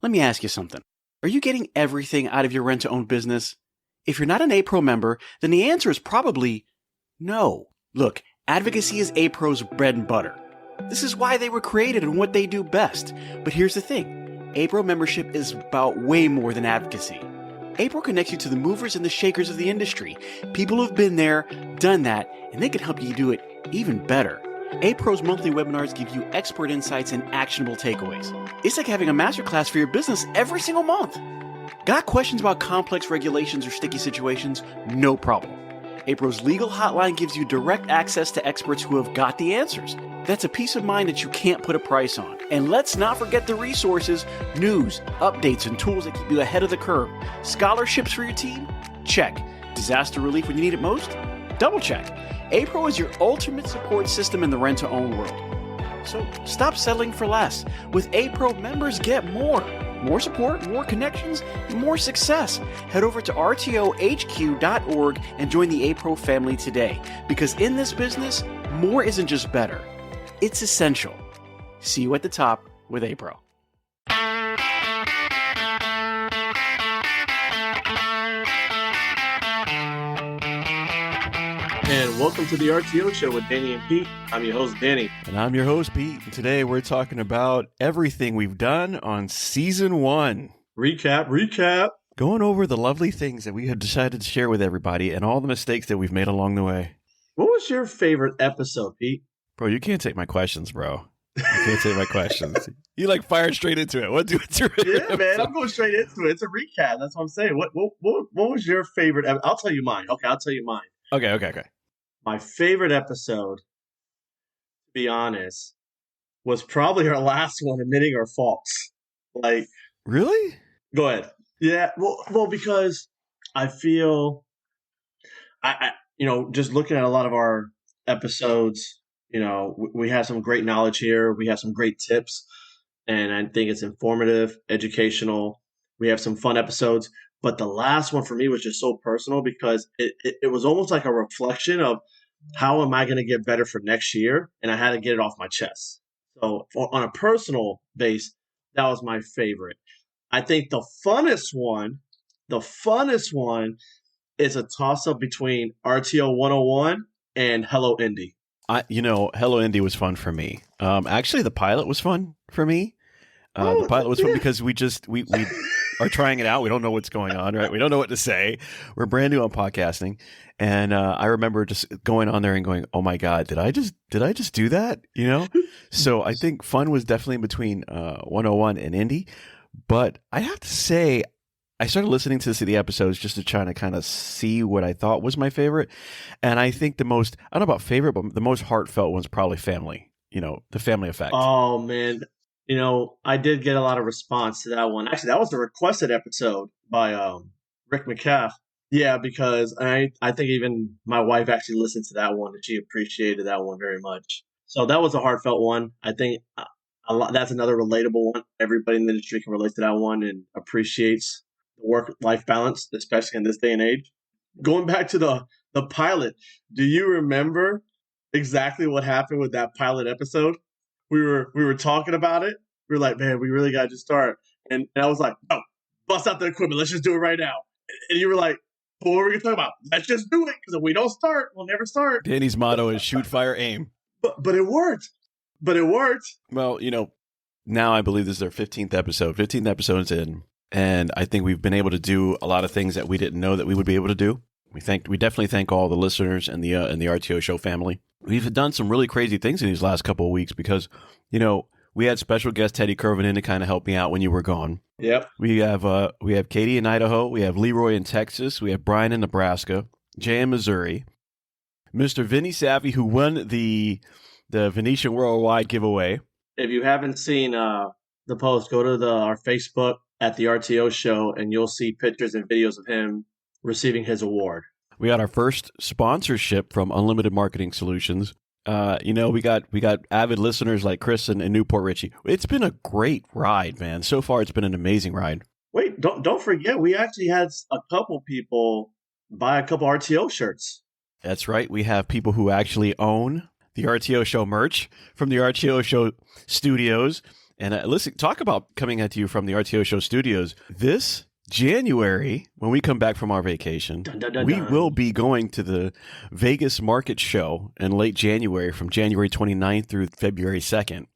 Let me ask you something. Are you getting everything out of your rent-to-own business? If you're not an A-Pro member, then the answer is probably no. Look, advocacy is A-Pro's bread and butter. This is why they were created and what they do best. But here's the thing. A-Pro membership is about way more than advocacy. A-Pro connects you to the movers and the shakers of the industry. People who've been there, done that, and they can help you do it even better. A-Pro's monthly webinars give you expert insights and actionable takeaways. It's like having a masterclass for your business every single month. Got questions about complex regulations or sticky situations? No problem. A-Pro's legal hotline gives you direct access to experts who have got the answers. That's a peace of mind that you can't put a price on. And let's not forget the resources, news, updates, and tools that keep you ahead of the curve. Scholarships for your team? Check. Disaster relief when you need it most? Double check. A-Pro is your ultimate support system in the rent-to-own world. So stop settling for less. With A-Pro, members get more. More support, more connections, and more success. Head over to rtohq.org and join the A-Pro family today. Because in this business, more isn't just better. It's essential. See you at the top with A-Pro. And welcome to the RTO Show with Danny and Pete. I'm your host, Danny. And I'm your host, Pete. And today we're talking about everything we've done on Season 1. Recap. Going over the lovely things that we have decided to share with everybody and all the mistakes that we've made along the way. What was your favorite episode, Pete? Bro, you can't take my questions, bro. You can't take my questions. You like fired straight into it. What's your Yeah, man, I'm going straight into it. It's a recap. That's what I'm saying. What was your favorite? I'll tell you mine. Okay, I'll tell you mine. Okay. My favorite episode, to be honest, was probably our last one, admitting our faults. Like, really? Go ahead. Yeah, well, because I feel, I just looking at a lot of our episodes, we have some great knowledge here. We have some great tips, and I think it's informative, educational. We have some fun episodes. But the last one for me was just so personal because it was almost like a reflection of how am I going to get better for next year? And I had to get it off my chest. So on a personal base, that was my favorite. I think the funnest one is a toss-up between RTO 101 and Hello Indy. Hello Indy was fun for me. Actually, the pilot was fun for me. The pilot was fun because we are trying it out. We don't know what's going on, right? We don't know what to say. We're brand new on podcasting. And I remember just going on there and going, oh my God, did I just do that? So I think fun was definitely between 101 and Indy. But I have to say, I started listening to the episodes just to try to kind of see what I thought was my favorite. And I think the most, I don't know about favorite, but the most heartfelt one's probably family, the family effect. Oh, man. I did get a lot of response to that one. Actually, that was the requested episode by Rick McCaff. Yeah, because I think even my wife actually listened to that one and she appreciated that one very much. So that was a heartfelt one. I think that's another relatable one. Everybody in the industry can relate to that one and appreciates the work-life balance, especially in this day and age. Going back to the pilot, do you remember exactly what happened with that pilot episode? We were talking about it. We were like, man, we really got to start. And I was like, oh, bust out the equipment. Let's just do it right now. And you were like, what are we going to talk about? Let's just do it. Because if we don't start, we'll never start. Danny's motto is shoot, fire, aim. But it worked. Well, now I believe this is our 15th episode. 15 episodes in. And I think we've been able to do a lot of things that we didn't know that we would be able to do. We definitely thank all the listeners and the RTO show family. We've done some really crazy things in these last couple of weeks because, we had special guest Teddy Kervin in to kind of help me out when you were gone. Yep. We have Katie in Idaho. We have Leroy in Texas. We have Brian in Nebraska. Jay in Missouri. Mr. Vinny Savvy, who won the Venetian Worldwide giveaway. If you haven't seen the post, go to our Facebook at the RTO show and you'll see pictures and videos of him receiving his award. We got our first sponsorship from Unlimited Marketing Solutions. We got avid listeners like Chris in Newport Richey. It's been a great ride, man. So far, it's been an amazing ride. Wait, don't forget, we actually had a couple people buy a couple RTO shirts. That's right. We have people who actually own the RTO Show merch from the RTO Show studios. And listen, talk about coming at you from the RTO Show studios. This January, when we come back from our vacation, Dun, dun, dun, we dun. will be going to the Vegas Market Show in late January from January 29th through February 2nd.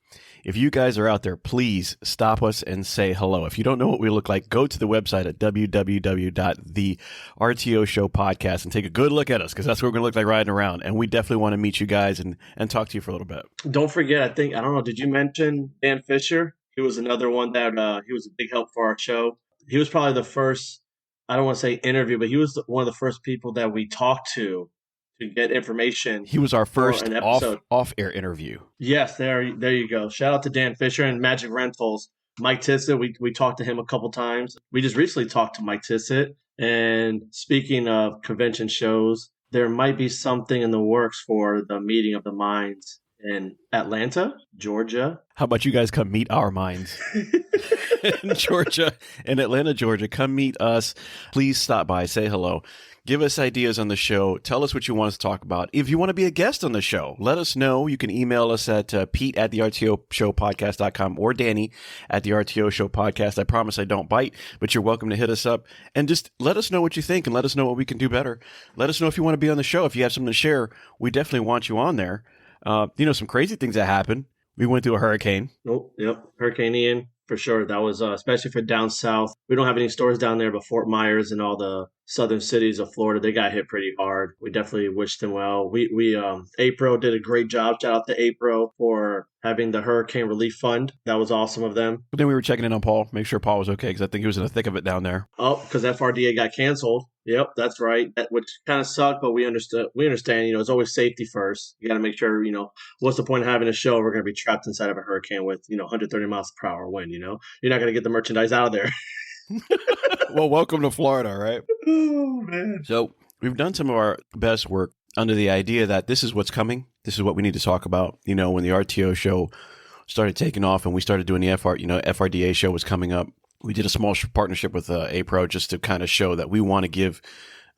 If you guys are out there, please stop us and say hello. If you don't know what we look like, go to the website at www.thertoshowpodcast and take a good look at us, because that's what we're going to look like riding around. And we definitely want to meet you guys and talk to you for a little bit. Don't forget, I don't know, did you mention Dan Fisher? He was another one that he was a big help for our show. He was probably the first, I don't want to say interview, but he was one of the first people that we talked to get information. He was our first an episode. off-air interview. Yes, there you go. Shout out to Dan Fisher and Magic Rentals. Mike Tissett, we talked to him a couple times. We just recently talked to Mike Tissett. And speaking of convention shows, there might be something in the works for the Meeting of the Minds in Atlanta, Georgia. How about you guys come meet our minds in Georgia, in Atlanta, Georgia? Come meet us. Please stop by, say hello. Give us ideas on the show. Tell us what you want us to talk about. If you want to be a guest on the show, let us know. You can email us at pete@thertoshowpodcast.com or Danny at thertoshowpodcast. I promise I don't bite, but you're welcome to hit us up and just let us know what you think and let us know what we can do better. Let us know if you want to be on the show. If you have something to share, we definitely want you on there. Some crazy things that happened. We went through a hurricane. Oh, yep. Hurricane Ian, for sure. That was, especially for down south. We don't have any stores down there, but Fort Myers and all the southern cities of Florida, they got hit pretty hard. We definitely wished them well. APRO did a great job. Shout out to APRO for having the Hurricane Relief Fund. That was awesome of them. But then we were checking in on Paul, make sure Paul was okay, because I think he was in the thick of it down there. Oh, because FRDA got canceled. Yep, that's right. Which kind of sucked, but we understand, it's always safety first. You got to make sure, what's the point of having a show? We're going to be trapped inside of a hurricane with, 130 miles per hour wind, You're not going to get the merchandise out of there. Well, welcome to Florida, right? Oh, man. So we've done some of our best work under the idea that this is what's coming. This is what we need to talk about. When the RTO show started taking off and we started doing the FRDA show was coming up, we did a small partnership with APRO just to kind of show that we want to give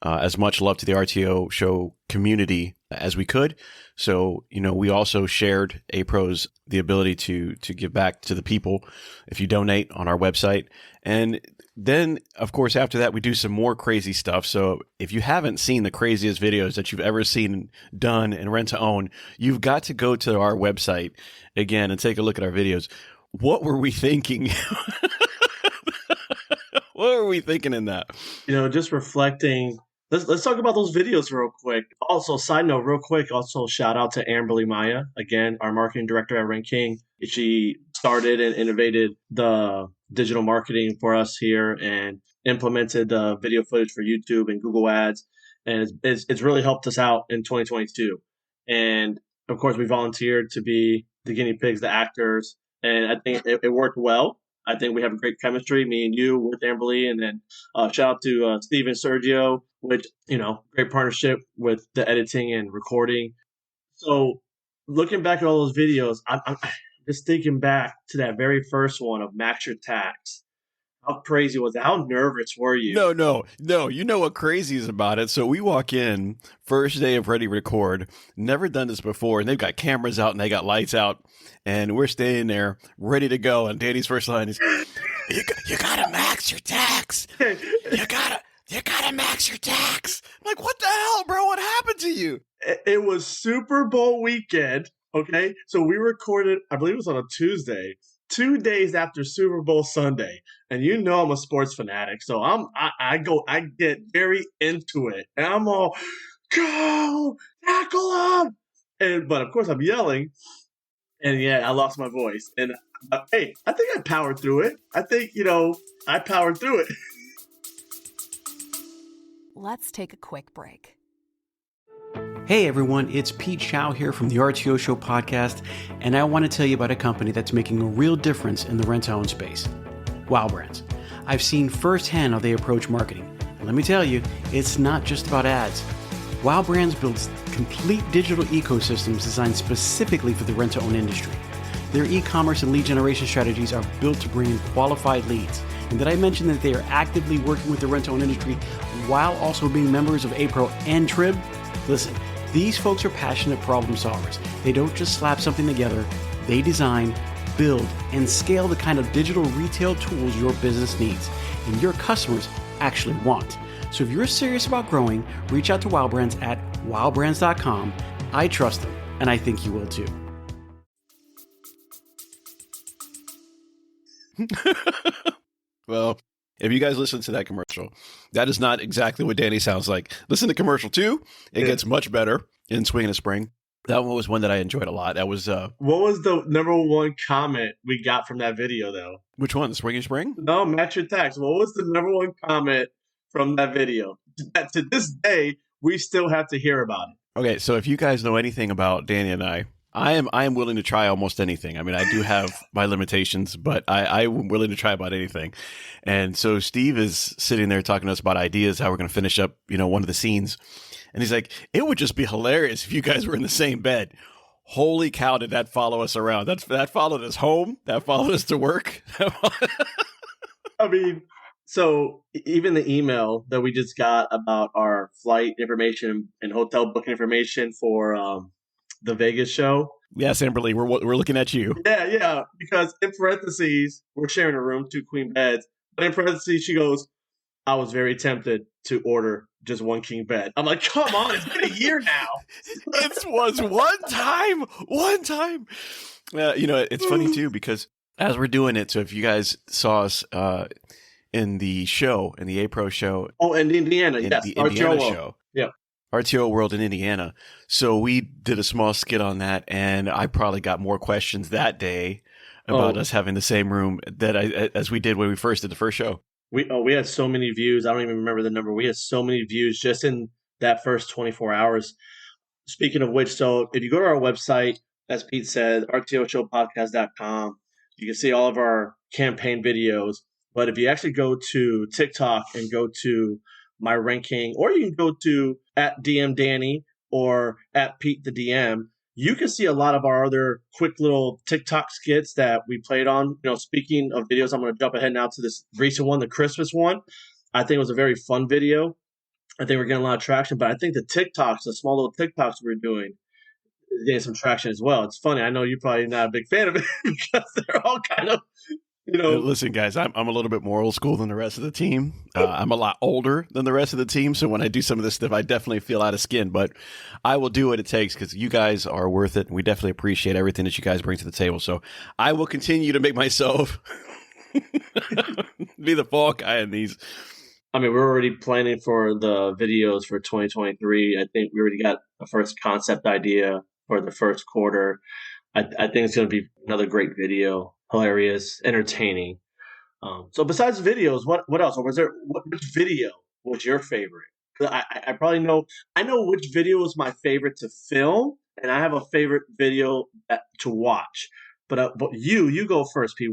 as much love to the RTO show community as we could. So, we also shared APRO's the ability to give back to the people if you donate on our website. And then, of course, after that, we do some more crazy stuff. So if you haven't seen the craziest videos that you've ever seen done in Rent to Own, you've got to go to our website again and take a look at our videos. What were we thinking? What were we thinking in that? Just reflecting. Let's talk about those videos real quick. Also, side note, real quick, also shout out to Amberly Maya, again, our marketing director at Rent King. She started and innovated the digital marketing for us here and implemented the video footage for YouTube and Google Ads. And it's really helped us out in 2022. And of course, we volunteered to be the guinea pigs, the actors. And I think it worked well. I think we have a great chemistry, me and you with Amberly. And then shout out to Steve and Sergio, which, great partnership with the editing and recording. So looking back at all those videos, I'm just thinking back to that very first one of Max Your Tax. How crazy was it? How nervous were you? No. You know what crazy is about it? So we walk in, first day of Ready Record, never done this before, and they've got cameras out and they got lights out, and we're staying there ready to go. And Danny's first line is, you gotta max your tax. You gotta max your tax. I'm like, what the hell, bro? What happened to you? It was Super Bowl weekend. Okay. So we recorded, I believe it was on a Tuesday, 2 days after Super Bowl Sunday. And I'm a sports fanatic. So I get very into it. And I'm all, go, tackle him. But of course I'm yelling. And yeah, I lost my voice. And hey, I think I powered through it. I think, I powered through it. Let's take a quick break. Hey everyone, it's Pete Chow here from the RTO Show podcast, and I want to tell you about a company that's making a real difference in the rent-to-own space. Wow Brands. I've seen firsthand how they approach marketing. And let me tell you, it's not just about ads. Wow Brands builds complete digital ecosystems designed specifically for the rent-to-own industry. Their e-commerce and lead generation strategies are built to bring in qualified leads. And did I mention that they are actively working with the rent-to-own industry while also being members of APRO and TRIB? Listen, these folks are passionate problem solvers. They don't just slap something together. They design, build, and scale the kind of digital retail tools your business needs and your customers actually want. So if you're serious about growing, reach out to Wow Brands at wowbrands.com. I trust them, and I think you will too. Well, if you guys listen to that commercial, that is not exactly what Danny sounds like. Listen to commercial 2. It gets much better in Swing and a Spring. That one was one that I enjoyed a lot. That was What was the number one comment we got from that video, though? which one? The Swing and Spring? No, match your tax. What was the number one comment from that video? To this day, we still have to hear about it. Okay, so if you guys know anything about Danny and I am willing to try almost anything. I mean, I do have my limitations, but I'm willing to try about anything. And so Steve is sitting there talking to us about ideas, how we're going to finish up, one of the scenes. And he's like, it would just be hilarious if you guys were in the same bed. Holy cow, did that follow us around? That followed us home. That followed us to work. I mean, so even the email that we just got about our flight information and hotel booking information for the Vegas show. Yes, Amberly, we're looking at you. Yeah, because in parentheses, we're sharing a room, 2 queen beds. But in parentheses, she goes, I was very tempted to order just 1 king bed. I'm like, come on, it's been a year now. It was one time. It's funny too, because as we're doing it, so if you guys saw us in the show, in the A-Pro show. Oh, in Indiana, yes. The Indiana RTO show. Yeah. RTO World in Indiana. So we did a small skit on that, and I probably got more questions that day about us having the same room as we did when we first did the first show. We had so many views. I don't even remember the number. We had so many views just in that first 24 hours. Speaking of which, so if you go to our website, as Pete said, rtoshowpodcast.com, you can see all of our campaign videos. But if you actually go to TikTok and go to my ranking, or you can go to at DM Danny or at Pete the DM, you can see a lot of our other quick little TikTok skits that we played on. Speaking of videos, I'm going to jump ahead now to this recent one, the Christmas one. I think it was a very fun video. I think we're getting a lot of traction, but I think the TikToks, the small little TikToks we're doing, is getting some traction as well. It's funny. I know you're probably not a big fan of it because they're all kind of, Listen, guys, I'm a little bit more old school than the rest of the team. I'm a lot older than the rest of the team. So when I do some of this stuff, I definitely feel out of skin, but I will do what it takes because you guys are worth it. And we definitely appreciate everything that you guys bring to the table. So I will continue to make myself be the fall guy in these. I mean, we're already planning for the videos for 2023. I think we already got a first concept idea for the first quarter. I think it's going to be another great video. Hilarious, entertaining. So besides videos, what else? Or was there which video was your favorite? I probably know. I know which video was my favorite to film, and I have a favorite video to watch. But you go first, Pete.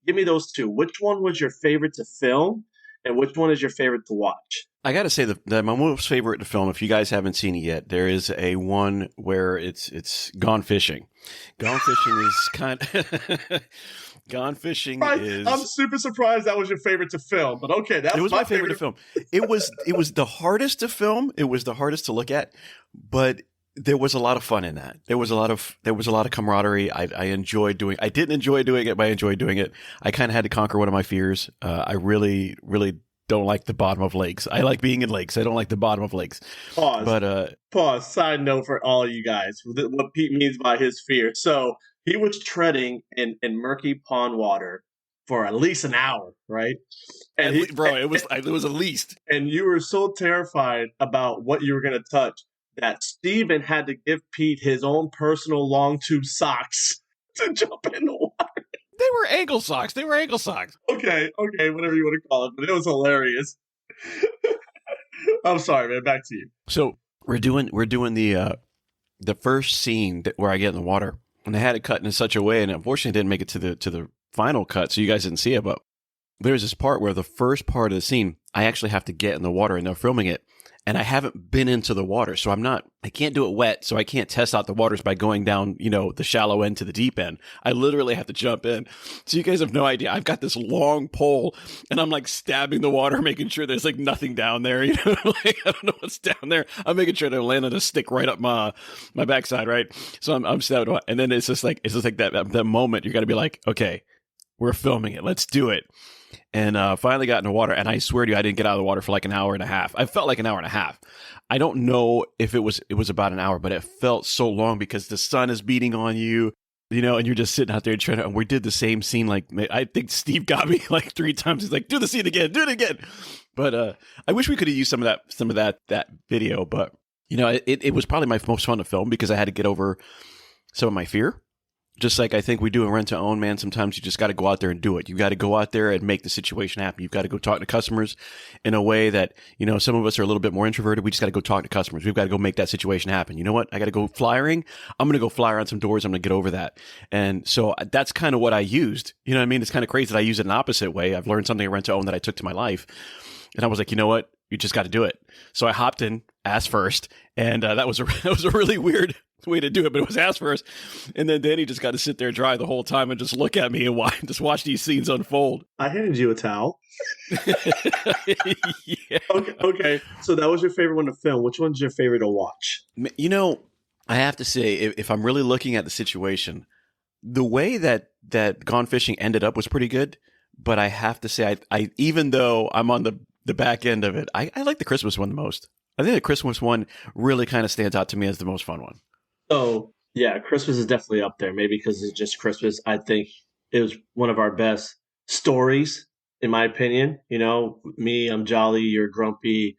Give me those 2. Which one was your favorite to film, and which one is your favorite to watch? I got to say that my most favorite to film, if you guys haven't seen it yet, there is a one where it's gone fishing. Gone fishing is kind of gone fishing is. I'm super surprised that was your favorite to film, but okay, it was my favorite to film. It was the hardest to film. It was the hardest to look at, but there was a lot of fun in that. There was a lot of camaraderie. I enjoyed doing. I didn't enjoy doing it, but I enjoyed doing it. I kind of had to conquer one of my fears. I really don't like the bottom of lakes. I like being in lakes. I don't like the bottom of lakes. Pause. But pause. Side note for all you guys, what Pete means by his fear. So he was treading in murky pond water for at least an hour, right? And it was at least. And you were so terrified about what you were going to touch that Steven had to give Pete his own personal long tube socks to jump in the water. They were ankle socks. Okay, whatever you want to call it, but it was hilarious. I'm sorry, man. Back to you. So we're doing the first scene where I get in the water, and they had it cut in such a way, and unfortunately didn't make it to the final cut, so you guys didn't see it. But there's this part where the first part of the scene, I actually have to get in the water, and they're filming it, and I haven't been into the water. So I can't do it wet. So I can't test out the waters by going down, the shallow end to the deep end. I literally have to jump in. So you guys have no idea. I've got this long pole and I'm like stabbing the water, making sure there's like nothing down there. Like, I don't know what's down there. I'm making sure to land on a stick right up my backside. Right. So I'm stabbing. And then it's just like that moment you got to be like, okay, we're filming it. Let's do it. And finally got in the water. And I swear to you, I didn't get out of the water for like an hour and a half. I felt like an hour and a half. I don't know if it was about an hour, but it felt so long because the sun is beating on you, and you're just sitting out there trying to, and we did the same scene. Like, I think Steve got me like 3 times. He's like, do the scene again, do it again. But I wish we could have used some of that video, but it was probably my most fun to film because I had to get over some of my fear. Just like I think we do in rent to own, man, sometimes you just got to go out there and do it. You got to go out there and make the situation happen. You've got to go talk to customers in a way that, some of us are a little bit more introverted. We just got to go talk to customers. We've got to go make that situation happen. You know what? I got to go flyering. I'm going to go flyer on some doors. I'm going to get over that. And so that's kind of what I used. You know what I mean? It's kind of crazy that I use it an opposite way. I've learned something in rent to own that I took to my life. And I was like, you know what? You just got to do it. So I hopped in ass first. And that was a really weird way to do it, but it was ass first. And then Danny just got to sit there dry the whole time and just look at me and just watch these scenes unfold. I handed you a towel. Yeah. Okay. So that was your favorite one to film. Which one's your favorite to watch? I have to say, if I'm really looking at the situation, the way that Gone Fishing ended up was pretty good. But I have to say, I even though I'm on the back end of it, I like the Christmas one the most. I think the Christmas one really kind of stands out to me as the most fun one. So, yeah, Christmas is definitely up there. Maybe because it's just Christmas. I think it was one of our best stories, in my opinion. Me, I'm jolly, you're grumpy.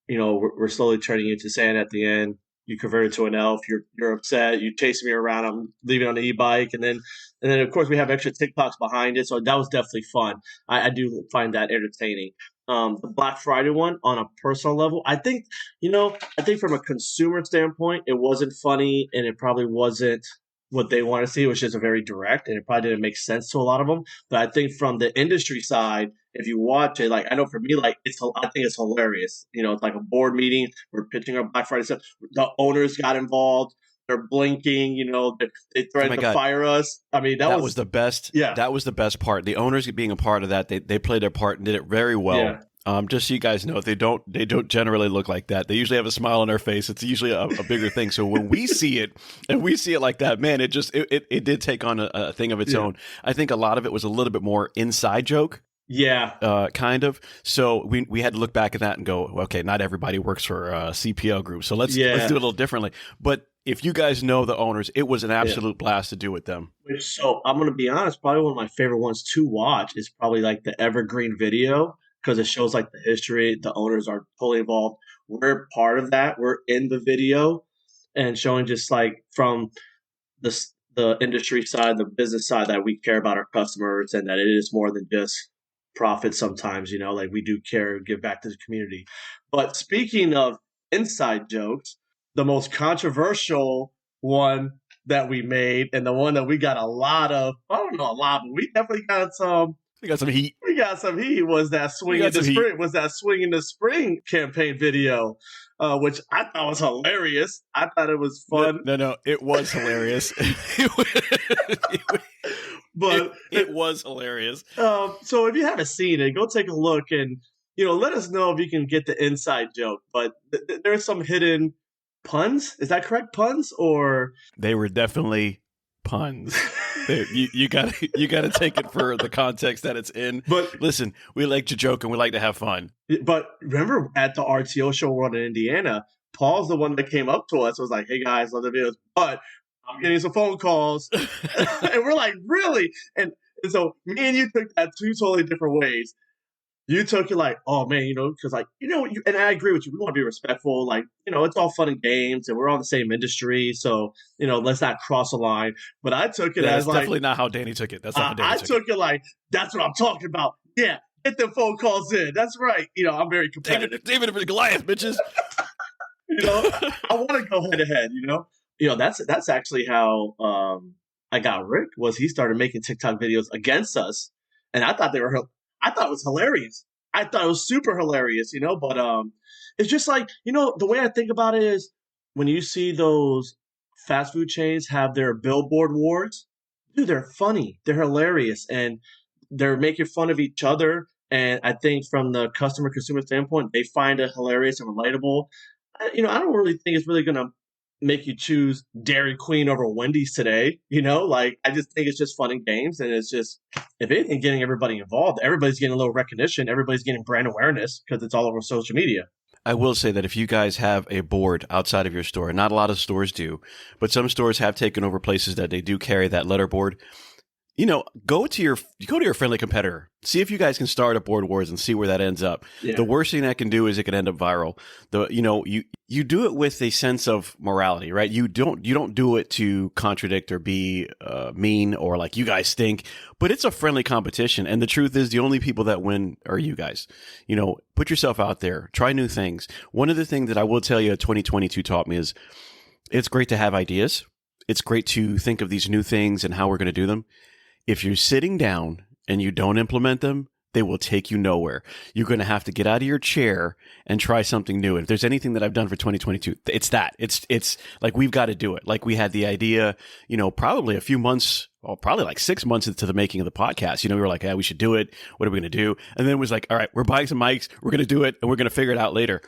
We're slowly turning you into Santa at the end. You converted to an elf. You're upset. You chasing me around. I'm leaving on the e-bike, and then of course we have extra TikToks behind it. So that was definitely fun. I do find that entertaining. The Black Friday one on a personal level, I think from a consumer standpoint, it wasn't funny, and it probably wasn't what they want to see. It was just a very direct, and it probably didn't make sense to a lot of them. But I think from the industry side, if you watch it, like I know for me, like I think it's hilarious. It's like a board meeting. We're pitching our Black Friday stuff. The owners got involved. They're blinking. They threatened to fire us. I mean, that was the best. Yeah, that was the best part. The owners being a part of that, they played their part and did it very well. Yeah. Just so you guys know, they don't generally look like that. They usually have a smile on their face. It's usually a bigger thing. So when we see it and we see it like that, man, it did take on a thing of its own. I think a lot of it was a little bit more inside joke. Yeah. Kind of. So we had to look back at that and go, okay, not everybody works for CPL Group. So let's do it a little differently. But if you guys know the owners, it was an absolute blast to do with them. So I'm going to be honest, probably one of my favorite ones to watch is probably like the Evergreen video, because it shows like the history. The owners are totally involved. We're part of that. We're in the video and showing just like from the industry side, the business side, that we care about our customers and that it is more than just profit sometimes, like we do care and give back to the community. But speaking of inside jokes, the most controversial one that we made and the one that we got a lot of, I don't know a lot, but we definitely got some. We got some heat. Was that swing in the spring? Was that swing in the spring campaign video, which I thought was hilarious. I thought it was fun. No, it was hilarious. But it was hilarious. So if you haven't seen it, go take a look and let us know if you can get the inside joke. But there's some hidden puns. Is that correct? Puns or they were definitely puns. You gotta take it for the context that it's in. But listen, we like to joke and we like to have fun. But remember at the RTO show we're on in Indiana, Paul's the one that came up to us, was like, "Hey guys, love the videos, but I'm getting some phone calls," and we're like, "Really?" And so me and you took that 2 totally different ways. You took it like, oh man, because and I agree with you. We want to be respectful. Like, it's all fun and games and we're all in the same industry. So, let's not cross a line. But I took it as like, definitely not how Danny took it. That's not how Danny took it. I took it like, that's what I'm talking about. Yeah. Get them phone calls in. That's right. I'm very competitive. David and Goliath, bitches. I want to go head to head, that's actually how, I got Rick, was he started making TikTok videos against us. And I thought it was hilarious. I thought it was super hilarious, but it's just like, the way I think about it is when you see those fast food chains have their billboard wars, dude, they're funny, they're hilarious, and they're making fun of each other. And I think from the customer consumer standpoint, they find it hilarious and relatable. I don't really think it's really going to make you choose Dairy Queen over Wendy's today. Like I just think it's just fun and games, and it's just, if anything, getting everybody involved. Everybody's getting a little recognition. Everybody's getting brand awareness because it's all over social media. I will say that if you guys have a board outside of your store, not a lot of stores do, but some stores have taken over places that they do carry that letterboard. Go to your friendly competitor. See if you guys can start a board wars and see where that ends up. Yeah. The worst thing that can do is it can end up viral. You do it with a sense of morality, right? You don't do it to contradict or be mean or like you guys stink, but it's a friendly competition. And the truth is the only people that win are you guys. Put yourself out there, try new things. One of the things that I will tell you 2022 taught me is it's great to have ideas. It's great to think of these new things and how we're going to do them. If you're sitting down and you don't implement them, they will take you nowhere. You're going to have to get out of your chair and try something new. And if there's anything that I've done for 2022, it's that. It's like we've got to do it. Like we had the idea, probably a few months, probably like 6 months into the making of the podcast. We were like, we should do it. What are we going to do? And then it was like, all right, we're buying some mics. We're going to do it, and we're going to figure it out later.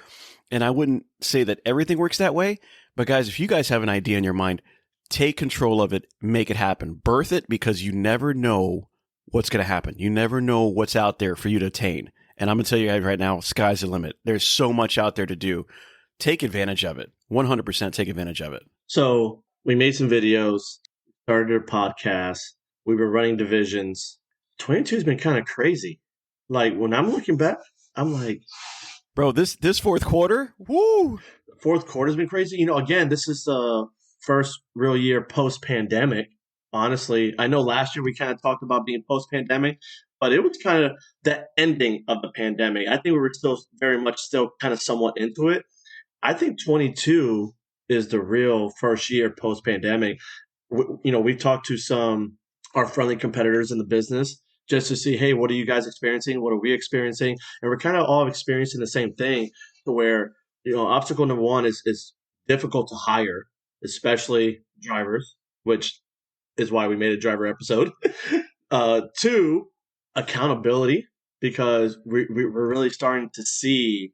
And I wouldn't say that everything works that way. But guys, if you guys have an idea in your mind, take control of it, make it happen, birth it, because you never know what's going to happen. You never know what's out there for you to attain. And I'm going to tell you guys right now, sky's the limit. There's so much out there to do. Take advantage of it. 100% take advantage of it. So we made some videos, started a podcast. We were running divisions. 22 has been kind of crazy. Like when I'm looking back, I'm like, bro, this fourth quarter, woo! Fourth quarter's been crazy. Again, this is the first real year post-pandemic. Honestly, I know last year we kind of talked about being post-pandemic, but it was kind of the ending of the pandemic. I think we were still very much still kind of somewhat into it. I think 22 is the real first year post-pandemic. We've talked to our friendly competitors in the business just to see, hey, what are you guys experiencing? What are we experiencing? And we're kind of all experiencing the same thing, to where, obstacle number one is difficult to hire, especially drivers, which is why we made a driver episode. Two, accountability, because we're really starting to see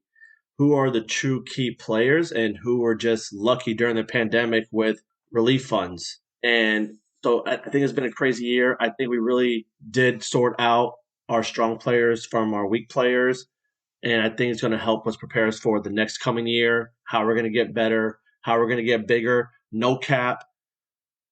who are the true key players and who were just lucky during the pandemic with relief funds. And so I think it's been a crazy year. I think we really did sort out our strong players from our weak players. And I think it's going to help us prepare us for the next coming year, how we're going to get better, how we're going to get bigger. No cap.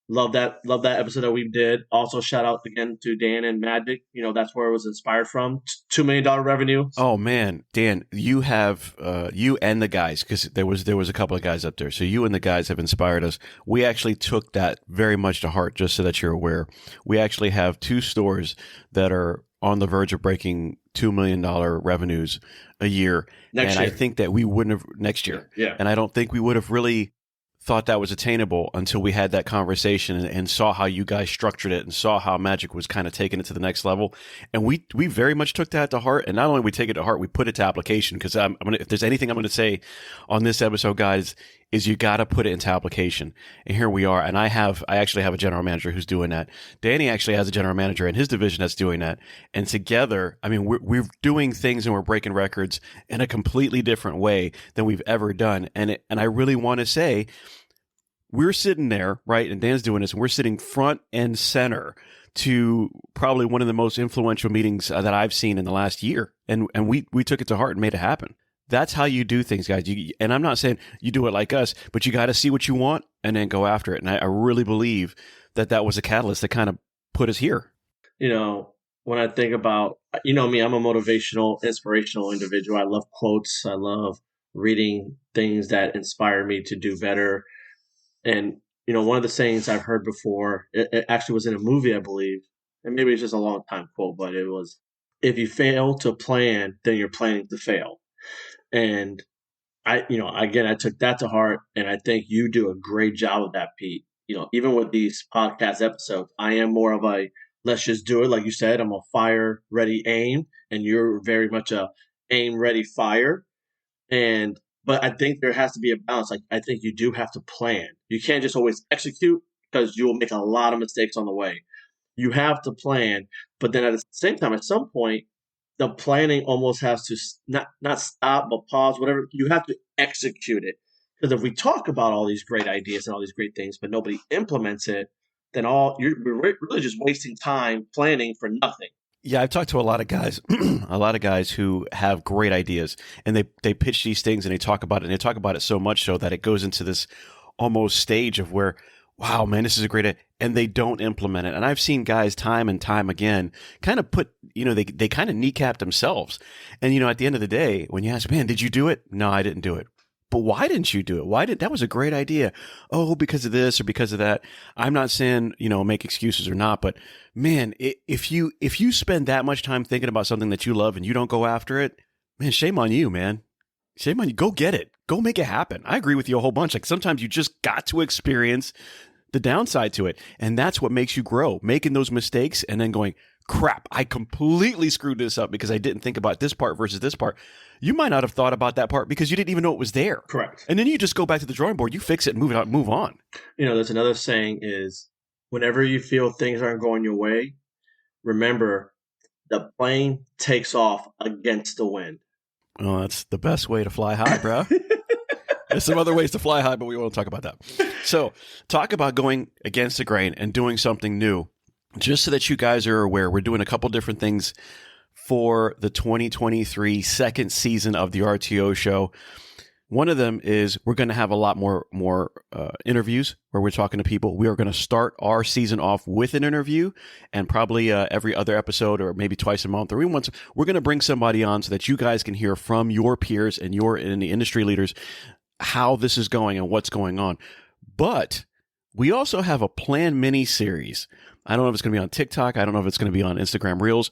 Love that episode that we did. Also, shout out again to Dan and Magic. That's where it was inspired from. $2 million revenue. Oh man, Dan, you have you and the guys, because there was a couple of guys up there. So you and the guys have inspired us. We actually took that very much to heart. Just so that you're aware, we actually have 2 stores that are on the verge of breaking $2 million revenues a year. Next year. I think that we wouldn't have next year. Yeah. And I don't think we would have really thought that was attainable until we had that conversation and saw how you guys structured it and saw how Magic was kind of taking it to the next level. And we very much took that to heart. And not only we take it to heart, we put it to application, because if there's anything I'm going to say on this episode, guys, is you got to put it into application. And here we are. And I actually have a general manager who's doing that. Danny actually has a general manager in his division that's doing that. And together, we're doing things and we're breaking records in a completely different way than we've ever done. And I really want to say, we're sitting there, right? And Dan's doing this, and we're sitting front and center to probably one of the most influential meetings that I've seen in the last year. And we took it to heart and made it happen. That's how you do things, guys. And I'm not saying you do it like us, but you got to see what you want and then go after it. And I really believe that was a catalyst that kind of put us here. When I think about, me, I'm a motivational, inspirational individual. I love quotes. I love reading things that inspire me to do better. And, one of the sayings I've heard before, it actually was in a movie, I believe, and maybe it's just a long time quote, but it was, if you fail to plan, then you're planning to fail. And I took that to heart, and I think you do a great job of that, Pete. Even with these podcast episodes, I am more of a let's just do it. Like you said, I'm a fire ready aim, and you're very much a aim ready fire. But I think there has to be a balance. Like I think you do have to plan. You can't just always execute because you will make a lot of mistakes on the way. You have to plan, but then at the same time, at some point, the planning almost has to not stop but pause. Whatever, you have to execute it. Because if we talk about all these great ideas and all these great things, but nobody implements it, then we're really just wasting time planning for nothing. Yeah, I've talked to a lot of guys, a lot of guys who have great ideas, and they pitch these things and they talk about it, and they talk about it so much so that it goes into this almost stage of where, wow, man, this is a great idea, and they don't implement it. And I've seen guys time and time again kind of they kind of kneecap themselves. And, at the end of the day, when you ask, man, did you do it? No, I didn't do it. But why didn't you do it? That was a great idea. Oh, because of this or because of that. I'm not saying, make excuses or not, but man, if you spend that much time thinking about something that you love and you don't go after it, man, shame on you, man. Shame on you. Go get it. Go make it happen. I agree with you a whole bunch. Like sometimes you just got to experience the downside to it. And that's what makes you grow, making those mistakes and then going, crap, I completely screwed this up because I didn't think about this part versus this part. You might not have thought about that part because you didn't even know it was there. Correct. And then you just go back to the drawing board, you fix it and move on. There's another saying is whenever you feel things aren't going your way, remember the plane takes off against the wind. Oh, that's the best way to fly high, bro. There's some other ways to fly high, but we won't talk about that. So talk about going against the grain and doing something new. Just so that you guys are aware, we're doing a couple different things for the 2023 second season of the RTO show. One of them is we're going to have a lot more interviews where we're talking to people. We are going to start our season off with an interview, and probably every other episode or maybe twice a month or once, we're going to bring somebody on so that you guys can hear from your peers and in the industry leaders how this is going and what's going on. But we also have a planned mini series. I don't know if it's going to be on TikTok. I don't know if it's going to be on Instagram Reels.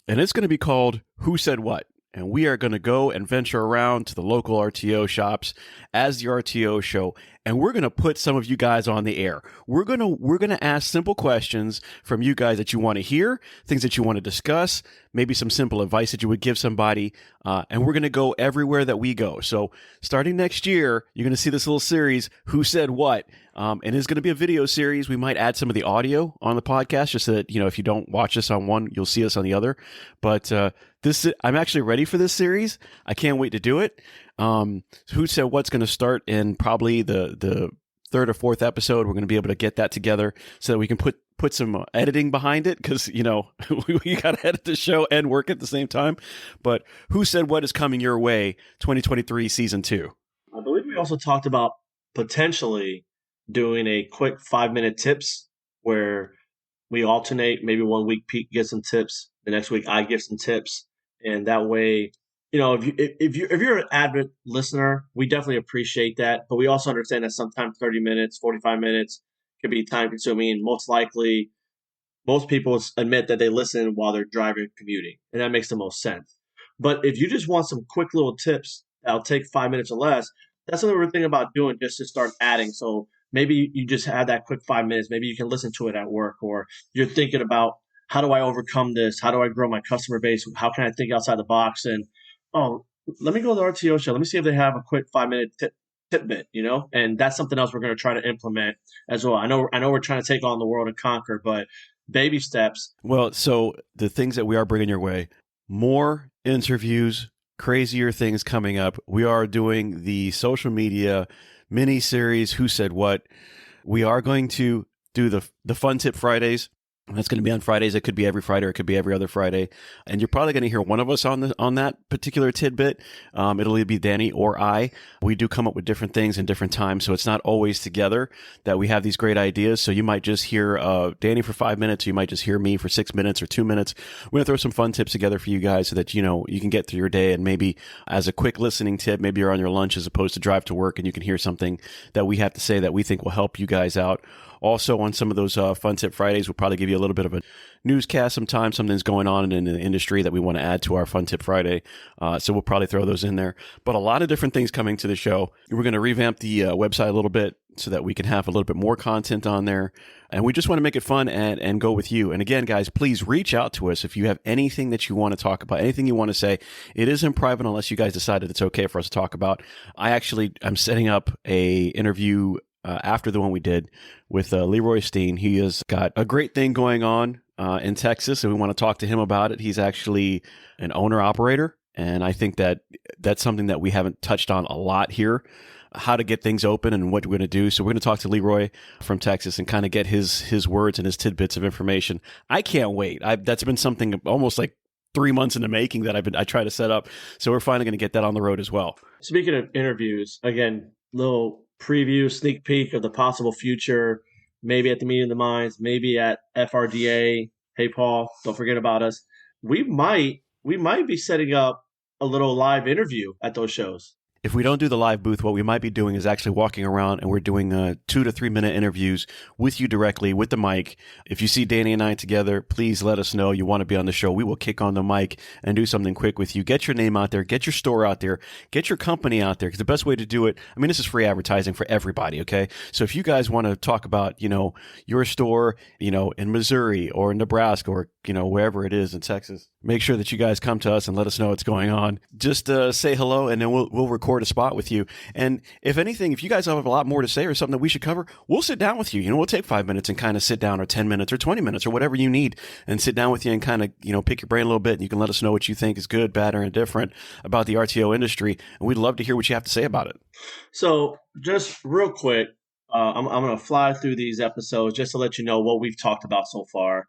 And it's going to be called Who Said What? And we are going to go and venture around to the local RTO shops as the RTO show, and we're going to put some of you guys on the air. We're going to ask simple questions from you guys that you want to hear, things that you want to discuss, maybe some simple advice that you would give somebody, and we're going to go everywhere that we go. So starting next year, you're going to see this little series, Who Said What? And it's going to be a video series. We might add some of the audio on the podcast just so that, if you don't watch this on one, you'll see us on the other. But I'm actually ready for this series. I can't wait to do it. Who Said What's going to start in probably the third or fourth episode. We're going to be able to get that together so that we can put some editing behind it because, we got to edit the show and work at the same time. But Who Said What is coming your way, 2023 season 2. I believe we also talked about potentially doing a quick 5-minute tips where we alternate. Maybe 1 week Pete gives some tips, the next week I give some tips, and that way, if you're an avid listener, we definitely appreciate that. But we also understand that sometimes 30 minutes, 45 minutes can be time consuming, and most likely, most people admit that they listen while they're driving, commuting, and that makes the most sense. But if you just want some quick little tips that'll take 5 minutes or less, that's what we're thinking about doing, just to start adding. So maybe you just have that quick 5 minutes. Maybe you can listen to it at work, or you're thinking about, how do I overcome this? How do I grow my customer base? How can I think outside the box? And, let me go to the RTO show. Let me see if they have a quick 5-minute tidbit, and that's something else we're going to try to implement as well. I know we're trying to take on the world and conquer, but baby steps. Well, so the things that we are bringing your way, more interviews, crazier things coming up. We are doing the social media mini series, Who Said What? We are going to do the Fun Tip Fridays. That's going to be on Fridays. It could be every Friday, or it could be every other Friday. And you're probably going to hear one of us on that particular tidbit. It'll either be Danny or I. We do come up with different things in different times, so it's not always together that we have these great ideas. So you might just hear Danny for 5 minutes, or you might just hear me for 6 minutes or 2 minutes. We're going to throw some fun tips together for you guys so that, you can get through your day, and maybe as a quick listening tip, maybe you're on your lunch as opposed to drive to work, and you can hear something that we have to say that we think will help you guys out. Also, on some of those Fun Tip Fridays, we'll probably give you a little bit of a newscast sometimes. Something's going on in the industry that we want to add to our Fun Tip Friday. So we'll probably throw those in there. But a lot of different things coming to the show. We're going to revamp the website a little bit. so that we can have a little bit more content on there. And we just want to make it fun and go with you. And again, guys, please reach out to us if you have anything that you want to talk about, anything you want to say. It is in private unless you guys decide that it's okay for us to talk about. I'm setting up a interview after the one we did with Leroy Steen. He has got a great thing going on in Texas, and we want to talk to him about it. He's actually an owner-operator, and I think that that's something that we haven't touched on a lot here, how to get things open and what we're going to do. So we're going to talk to Leroy from Texas and kind of get his words and his tidbits of information. I can't wait. That's been something almost like 3 months in the making that I try to set up. So we're finally going to get that on the road as well. Speaking of interviews, again, little preview, sneak peek of the possible future, maybe at the Meeting of the Minds, maybe at FRDA. Hey, Paul, don't forget about us. We might be setting up a little live interview at those shows. If we don't do the live booth, what we might be doing is actually walking around and we're doing 2 to 3 minute interviews with you directly with the mic. If you see Danny and I together, please let us know you want to be on the show. We will kick on the mic and do something quick with you. Get your name out there. Get your store out there. Get your company out there. Because the best way to do it, I mean, this is free advertising for everybody, okay? So if you guys want to talk about, your store, in Missouri or Nebraska or, wherever it is in Texas, make sure that you guys come to us and let us know what's going on. Just say hello and then we'll record a spot with you. And if anything, if you guys have a lot more to say or something that we should cover, we'll sit down with you. We'll take 5 minutes and kind of sit down, or 10 minutes or 20 minutes or whatever you need, and sit down with you and kind of, pick your brain a little bit. And you can let us know what you think is good, bad, or indifferent about the RTO industry. And we'd love to hear what you have to say about it. So just real quick, I'm going to fly through these episodes just to let you know what we've talked about so far.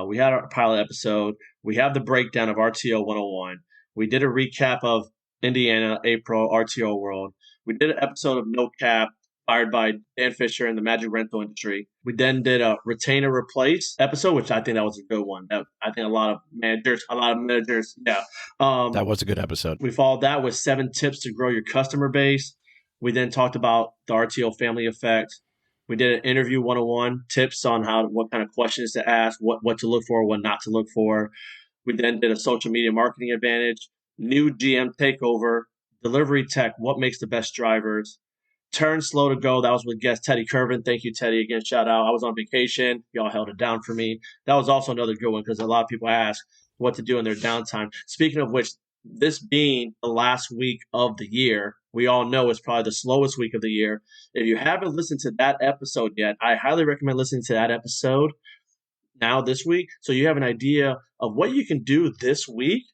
We had our pilot episode. We have the breakdown of RTO 101. We did a recap of Indiana, April, RTO World. We did an episode of No Cap, fired by Dan Fisher in the Magic Rental industry. We then did a Retain or Replace episode, which I think that was a good one. I think a lot of managers, yeah. That was a good episode. We followed that with 7 tips to grow your customer base. We then talked about the RTO family effect. We did an interview 101, tips on what kind of questions to ask, what to look for, what not to look for. We then did a social media marketing advantage, new GM takeover, delivery tech, what makes the best drivers, turn slow to go. That was with guest Teddy Curvin. Thank you, Teddy. Again, shout out. I was on vacation. Y'all held it down for me. That was also another good one because a lot of people ask what to do in their downtime. Speaking of which, this being the last week of the year, we all know it's probably the slowest week of the year. If you haven't listened to that episode yet, I highly recommend listening to that episode now this week, so you have an idea of what you can do this week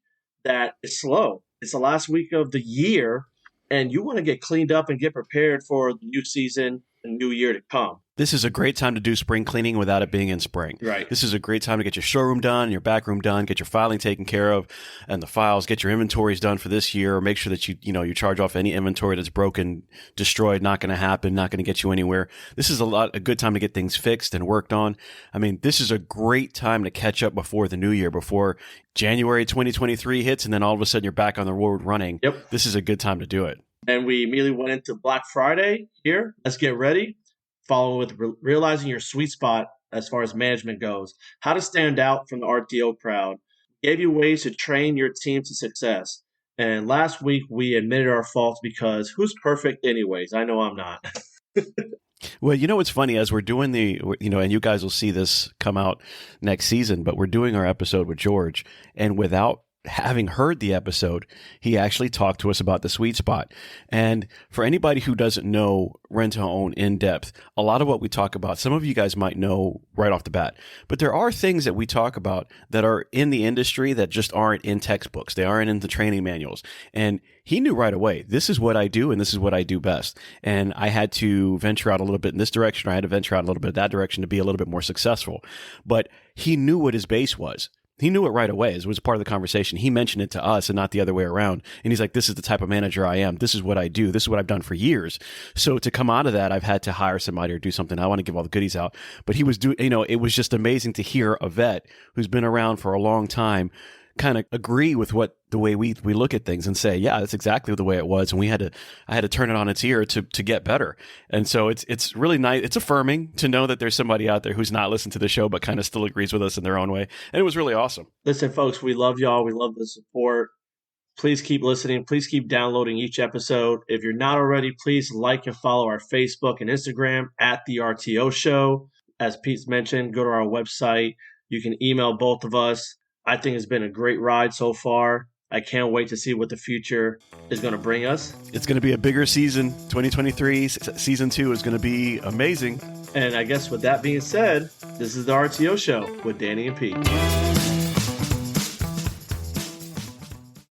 that is slow. It's the last week of the year, and you want to get cleaned up and get prepared for the new season and new year to come. This is a great time to do spring cleaning without it being in spring. Right. This is a great time to get your showroom done, your back room done, get your filing taken care of, and the files, get your inventories done for this year. Make sure that you charge off any inventory that's broken, destroyed, not going to happen, not going to get you anywhere. This is a good time to get things fixed and worked on. I mean, this is a great time to catch up before the new year, before January 2023 hits, and then all of a sudden you're back on the road running. Yep. This is a good time to do it. And we immediately went into Black Friday here. Let's get ready. Following with realizing your sweet spot as far as management goes. How to stand out from the RTO crowd. Gave you ways to train your team to success. And last week we admitted our faults because who's perfect anyways? I know I'm not. Well, what's funny, as we're doing and you guys will see this come out next season, but we're doing our episode with George, and without having heard the episode, he actually talked to us about the sweet spot. And for anybody who doesn't know rent to own in depth, a lot of what we talk about, some of you guys might know right off the bat, but there are things that we talk about that are in the industry that just aren't in textbooks. They aren't in the training manuals. And he knew right away, this is what I do and this is what I do best. And I had to venture out a little bit in this direction. I had to venture out a little bit in that direction to be a little bit more successful. But he knew what his base was. He knew it right away. It was part of the conversation. He mentioned it to us and not the other way around. And he's like, this is the type of manager I am. This is what I do. This is what I've done for years. So to come out of that, I've had to hire somebody or do something. I want to give all the goodies out. But he was doing, it was just amazing to hear a vet who's been around for a long time kind of agree with the way we look at things and say, yeah, that's exactly the way it was. And I had to turn it on its ear to get better. And so it's really nice. It's affirming to know that there's somebody out there who's not listened to the show, but kind of still agrees with us in their own way. And it was really awesome. Listen, folks, we love y'all. We love the support. Please keep listening. Please keep downloading each episode. If you're not already, please like and follow our Facebook and Instagram at The RTO Show. As Pete's mentioned, go to our website. You can email both of us. I think it's been a great ride so far. I can't wait to see what the future is going to bring us. It's going to be a bigger season. 2023, season 2 is going to be amazing. And I guess with that being said, this is The RTO Show with Danny and Pete.